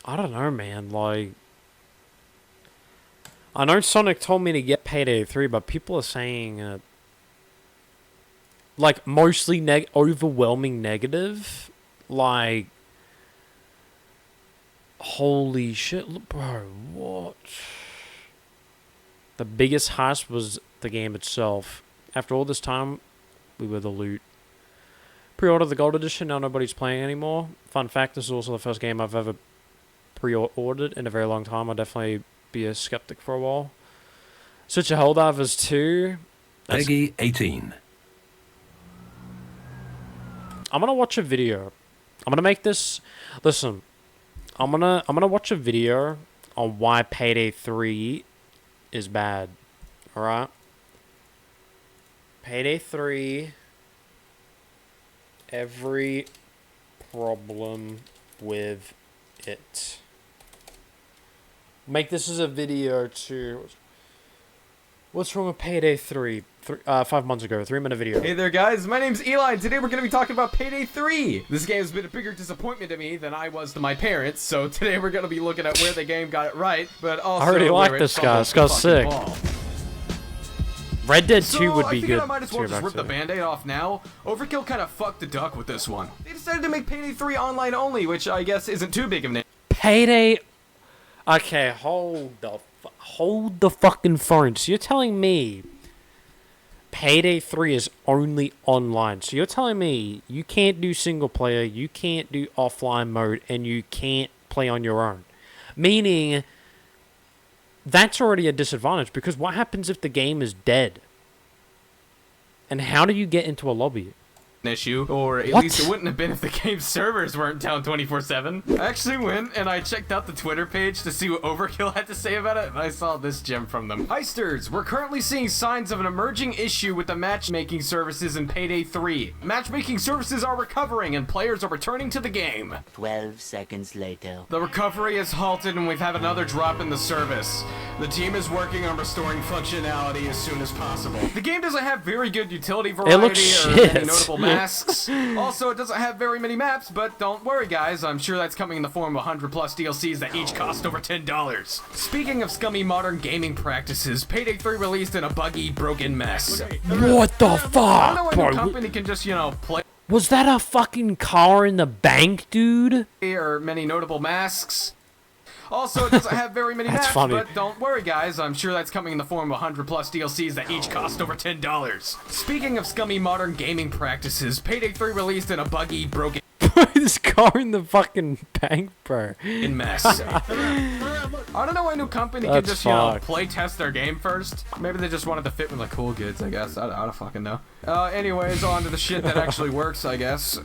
I don't know, man. Like, I know Sonic told me to get Payday 3, but people are saying, like, mostly overwhelming negative. Like, holy shit, bro, what? The biggest heist was the game itself. After all this time, we were the loot. Pre-ordered the gold edition, now nobody's playing anymore. Fun fact, this is also the first game I've ever pre-ordered in a very long time. I'll definitely be a skeptic for a while. Switch of Helldivers 2. Peggy 18. I'm gonna watch a video. I'm gonna make this. Listen, I'm gonna watch a video on why Payday 3 is bad. All right. Payday 3. Every problem with it. Make this as a video to. What's wrong with Payday 3? 5 months ago, 3-minute video. Hey there guys, my name's Eli, and today we're going to be talking about Payday 3! This game has been a bigger disappointment to me than I was to my parents, so today we're going to be looking at where the game got it right, but also I already like where this it guy, fumbled this guy's the sick. fucking ball. Red Dead 2 would be I good. I might as well to just go rip the back to. band-aid off now. Overkill kind of fucked the duck with this one. They decided to make Payday 3 online only, which I guess isn't too big of an... Payday. Okay, hold the fucking phone. So you're telling me Payday 3 is only online. So you're telling me you can't do single player, you can't do offline mode, and you can't play on your own. Meaning, that's already a disadvantage, because what happens if the game is dead? And how do you get into a lobby? issue, or at What? least it wouldn't have been if the game's servers weren't down 24/7. I actually went and I checked out the Twitter page to see what Overkill had to say about it, and I saw this gem from them. Heisters, we're currently seeing signs of an emerging issue with the matchmaking services in Payday 3. Matchmaking services are recovering and players are returning to the game. 12 seconds later. The recovery has halted and we've had another drop in the service. The team is working on restoring functionality as soon as possible. The game doesn't have very good utility variety looks or shit. many notable masks. Also, it doesn't have very many maps, but don't worry guys, I'm sure that's coming in the form of 100 plus DLCs that each cost over $10. Speaking of scummy modern gaming practices, Payday 3 released in a buggy, broken mess. What the I don't know fuck, why no bro? company can just, you know, play Was that a fucking car in the bank, dude? or many notable masks. Also, it doesn't have very many That's maps, funny. but don't worry guys, I'm sure that's coming in the form of 100 plus DLCs that each cost over $10. Speaking of scummy modern gaming practices, Payday 3 released in a buggy, broken This car in the fucking bank, bro. mess. I don't know why a new company can That's just, you know, fucked. play test their game first. Maybe they just wanted to fit with the cool kids, I guess. I don't fucking know. Anyways, on to the shit that actually works, I guess.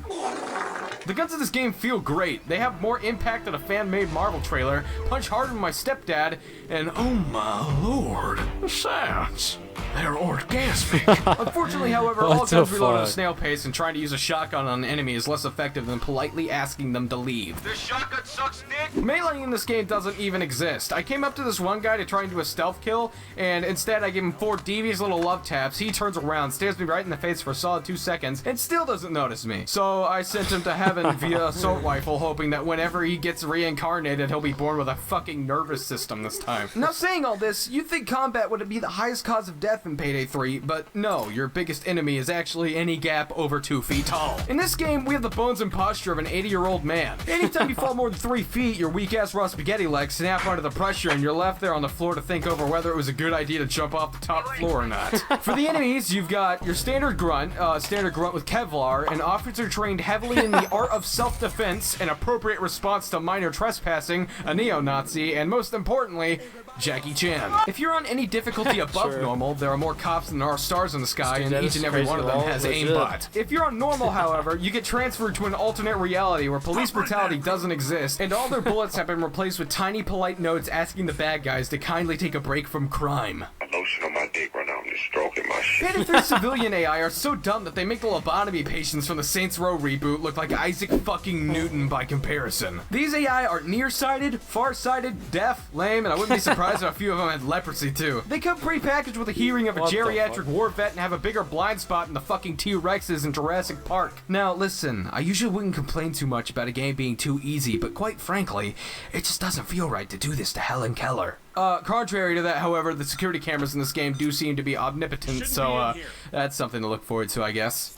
The guns of this game feel great. They have more impact than a fan-made Marvel trailer, punch harder than my stepdad, and oh my lord, the sounds. They're orgasmic. Unfortunately, however, all What the guns reload at a fuck? snail pace, and trying to use a shotgun on an enemy is less effective than politely asking them to leave. This shotgun sucks dick. Meleeing in this game doesn't even exist. I came up to this one guy to try and do a stealth kill, and instead I give him 4 devious little love taps. He turns around, stares me right in the face for a solid 2 seconds, and still doesn't notice me. So I sent him to heaven via assault rifle, hoping that whenever he gets reincarnated, he'll be born with a fucking nervous system this time. Now saying all this, you'd think combat would be the highest cause of death in Payday 3, but no, your biggest enemy is actually any gap over 2 feet tall. In this game, we have the bones and posture of an 80-year-old man. Anytime you fall more than 3 feet, your weak-ass raw spaghetti legs snap under the pressure and you're left there on the floor to think over whether it was a good idea to jump off the top floor or not. For the enemies, you've got your standard grunt with Kevlar, an officer trained heavily in the art of self-defense, an appropriate response to minor trespassing, a neo-Nazi, and most importantly, Jackie Chan. If you're on any difficulty above Sure. normal, there are more cops than there are stars in the sky, and Dennis each and every crazy one of them wall, has legit. aimbot. If you're on normal, however, you get transferred to an alternate reality where police brutality doesn't exist, and all their bullets have been replaced with tiny polite notes asking the bad guys to kindly take a break from crime. Lotion on my dick right now. just stroking my shit. PayDay 3 civilian AI are so dumb that they make the lobotomy patients from the Saints Row reboot look like Isaac fucking Newton by comparison. These AI are nearsighted, farsighted, deaf, lame, and I wouldn't be surprised if a few of them had leprosy too. They come pre-packaged with a hearing of a geriatric war vet and have a bigger blind spot than the fucking T-Rexes in Jurassic Park. Now listen, I usually wouldn't complain too much about a game being too easy, but quite frankly, it just doesn't feel right to do this to Helen Keller. Contrary to that, however, the security cameras in this game do seem to be omnipotent, so that's something to look forward to, I guess.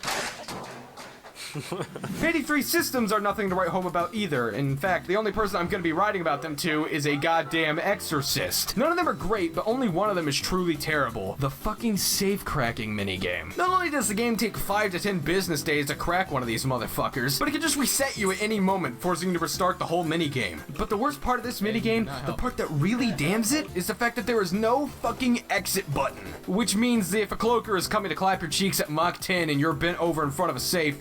PayDay 3 systems are nothing to write home about either. In fact, the only person I'm going to be writing about them to is a goddamn exorcist. None of them are great, but only one of them is truly terrible. The fucking safe cracking minigame. Not only does the game take 5 to 10 business days to crack one of these motherfuckers, but it can just reset you at any moment, forcing you to restart the whole minigame. But the worst part of this minigame, the part that really damns it, is the fact that there is no fucking exit button. Which means that if a cloaker is coming to clap your cheeks at Mach 10 and you're bent over in front of a safe,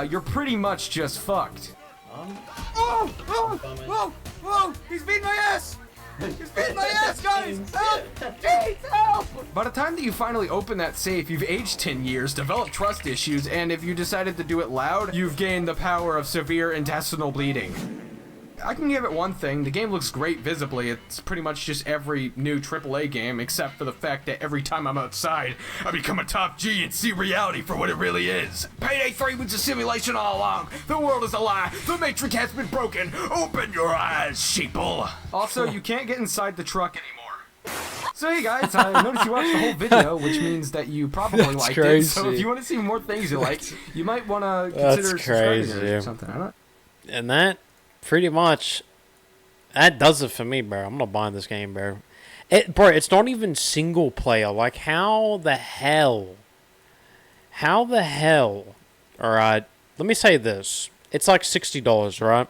you're pretty much just fucked. Whoa! He's beating my ass! He's beating my ass, guys! Help! Jeez, help! By the time that you finally open that safe, you've aged 10 years, developed trust issues, and if you decided to do it loud, you've gained the power of severe intestinal bleeding. I can give it one thing, the game looks great visibly. It's pretty much just every new AAA game, except for the fact that every time I'm outside, I become a top G and see reality for what it really is. PayDay 3 was a simulation all along. The world is a lie. The Matrix has been broken. Open your eyes, sheeple. Also, you can't get inside the truck anymore. So hey guys, I noticed you watched the whole video, which means that you probably liked it. So if you want to see more things you like, you might want to consider subscribing or something. I don't know. And that pretty much, that does it for me, bro. I'm not buying this game, bro. It's not even single player. Like, how the hell? Alright, let me say this. It's like $60, right?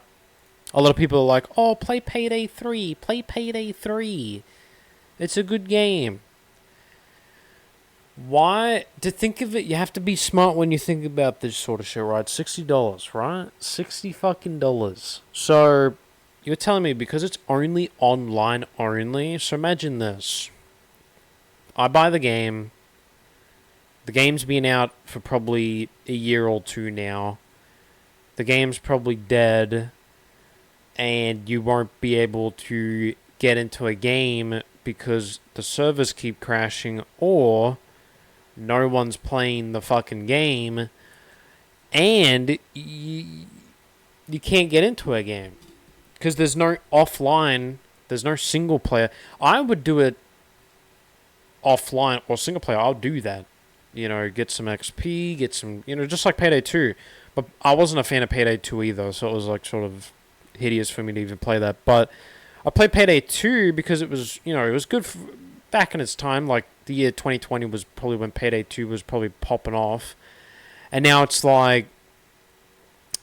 A lot of people are like, oh, play PayDay 3. Play PayDay 3. It's a good game. Why? To think of it, you have to be smart when you think about this sort of shit, right? $60, right? $60 fucking dollars. So, you're telling me because it's only online only? So imagine this. I buy the game. The game's been out for probably a year or two now. The game's probably dead. And you won't be able to get into a game because the servers keep crashing, or no one's playing the fucking game, and you can't get into a game because there's no offline, there's no single player. I would do it offline or single player. I'll do that, you know, get some XP, get some, you know, just like PayDay 2. But I wasn't a fan of PayDay 2 either, so it was like sort of hideous for me to even play that. But I played PayDay 2 because it was, you know, it was good back in its time. Like, the year 2020 was probably when PayDay 2 was probably popping off. And now it's like,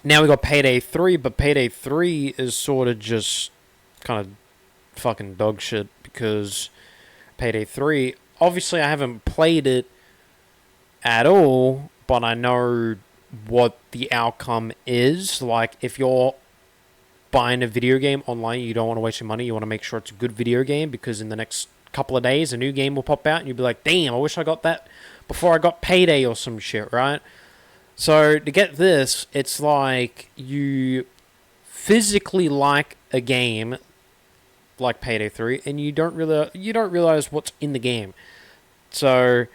now we got PayDay 3, but PayDay 3 is sort of just kind of fucking dog shit because PayDay 3, obviously I haven't played it at all, but I know what the outcome is. Like, if you're buying a video game online, you don't want to waste your money, you want to make sure it's a good video game, because in the next couple of days a new game will pop out and you'll be like, damn, I wish I got that before I got PayDay or some shit, right? So to get this, it's like you physically like a game like PayDay 3 and you don't realize what's in the game. So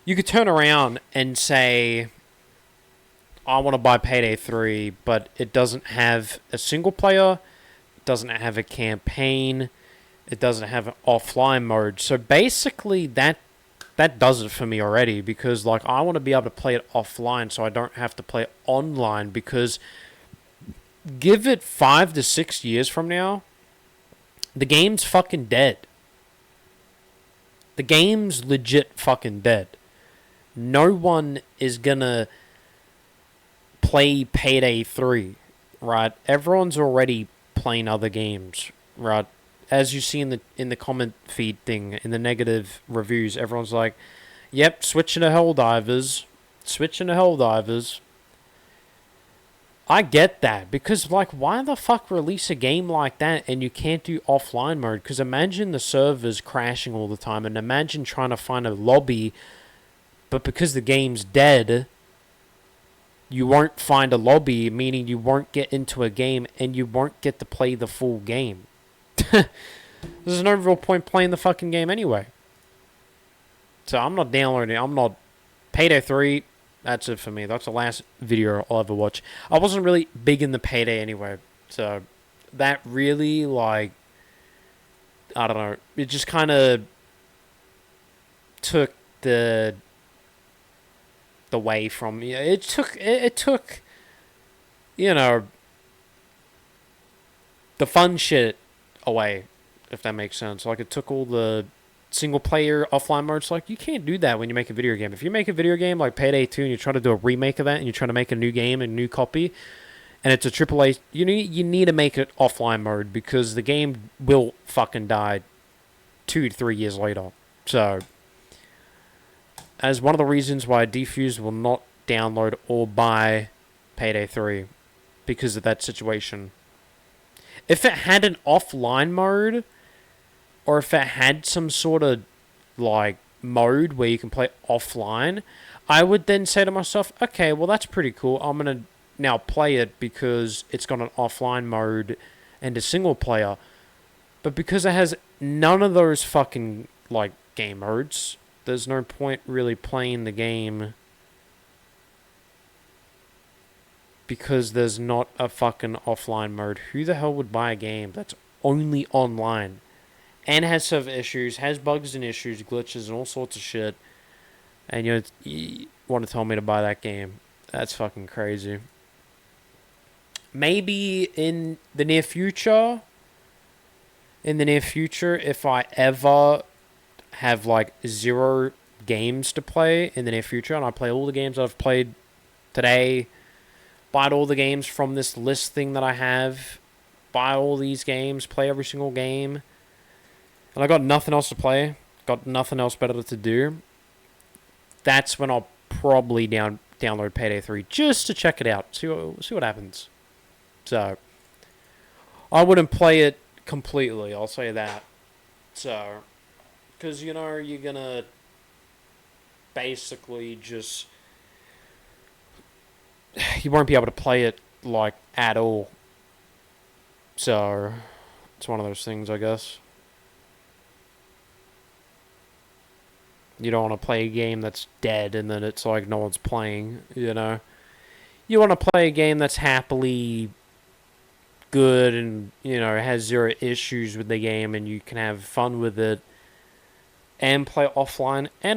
you could turn around and say, I want to buy PayDay 3, but it doesn't have a single player, it doesn't have a campaign, it doesn't have an offline mode. So basically that does it for me already, because like I want to be able to play it offline so I don't have to play it online, because give it 5 to 6 years from now, the game's fucking dead. The game's legit fucking dead. No one is gonna play PayDay 3, right? Everyone's already playing other games, right? As you see in the comment feed thing, in the negative reviews, everyone's like, yep, switching to Helldivers. I get that, because like, why the fuck release a game like that and you can't do offline mode? Because imagine the servers crashing all the time, and imagine trying to find a lobby But because the game's dead, you won't find a lobby, meaning you won't get into a game and you won't get to play the full game. There's no real point playing the fucking game anyway. So I'm not downloading. I'm not. Payday 3, that's it for me. That's the last video I'll ever watch. I wasn't really big in the Payday anyway. So that really, like, I don't know. It just kind of took the way from me. It took, you know, the fun shit away, if that makes sense. Like, it took all the single player offline modes. Like, you can't do that when you make a video game. If you make a video game like Payday 2 and you try to do a remake of that and you're trying to make a new game and new copy and it's a AAA, you need to make it offline mode because the game will fucking die 2 to 3 years later. So as one of the reasons why Defuse will not download or buy Payday 3 because of that situation. If it had an offline mode, or if it had some sort of, like, mode where you can play offline, I would then say to myself, okay, well, that's pretty cool. I'm going to now play it because it's got an offline mode and a single player. But because it has none of those fucking, like, game modes, there's no point really playing the game because there's not a fucking offline mode. Who the hell would buy a game that's only online and has server issues, has bugs and issues, glitches, and all sorts of shit, and you want to tell me to buy that game? That's fucking crazy. Maybe in the near future, if I ever have, like, 0 games to play in the near future, and I play all the games I've played today, buy all the games from this list thing that I have, buy all these games, play every single game, and I got nothing else to play, got nothing else better to do, that's when I'll probably download Payday 3 just to check it out, see what happens. So I wouldn't play it completely, I'll say that. So, because, you know, you're gonna basically just, you won't be able to play it, like, at all. So it's one of those things, I guess. You don't want to play a game that's dead and then it's like no one's playing, you know. You want to play a game that's happily good and, you know, has 0 issues with the game and you can have fun with it and play offline and